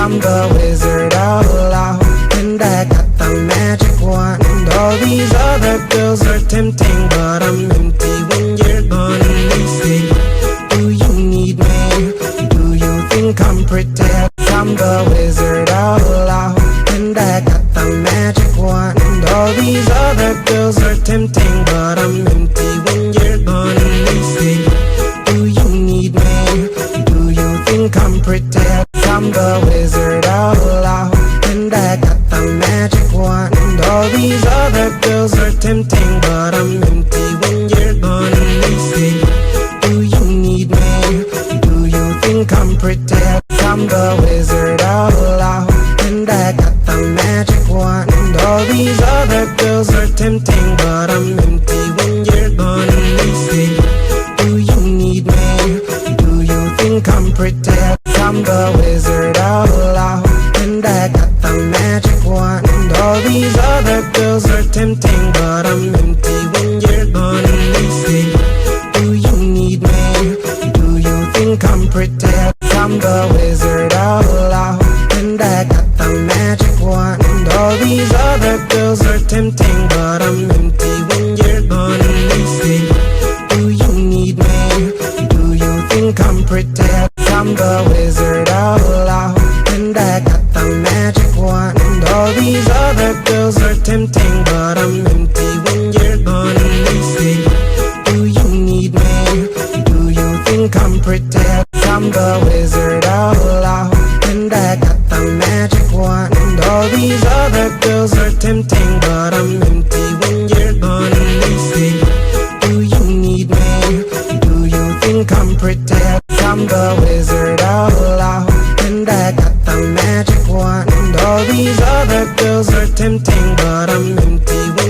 I'm the wizard of love, and I got the magic wand. All these other girls are tempting, but I'm empty when you're gone. And they say, do you need me? Do you think I'm pretty? I'm the wizard of love, and I got the magic wand. All these other girls are tempting, but I'm empty when you're gone. And they say, do you need me? Do you think I'm pretty? I'm the wizard of love, and I got the magic wand. All these other girls are tempting, but I'm empty when you're gone. And they say, do you need me? Do you think I'm pretty? I'm the wizard of love, and I got the magic wand. All these other girls are tempting, but I'm empty when you're gone. And they say, do you need me? Do you think I'm pretty? I'm the wizard of love, and I got the magic wand. All these other girls are tempting, but I'm empty when you're gone. And they say, do you need me? Do you think I'm pretty? I'm the wizard of love, and I got the magic wand. All these other girls are tempting, but I'm empty when you're gone. And they say, do you need me? Do you think I'm pretty? I'm the wizard of love, and I got the magic wand. All these other girls are tempting, but I'm empty when you're gone. And they say, do you need me? Do you think I'm pretty? I'm the wizard of love, and I got the magic wand. All these other girls are tempting, but I'm empty when you're gone. And they say, do you need me? Do you think I'm pretty? I'm the wizard of love, and I got the magic wand. All these other girls are tempting, but I'm empty when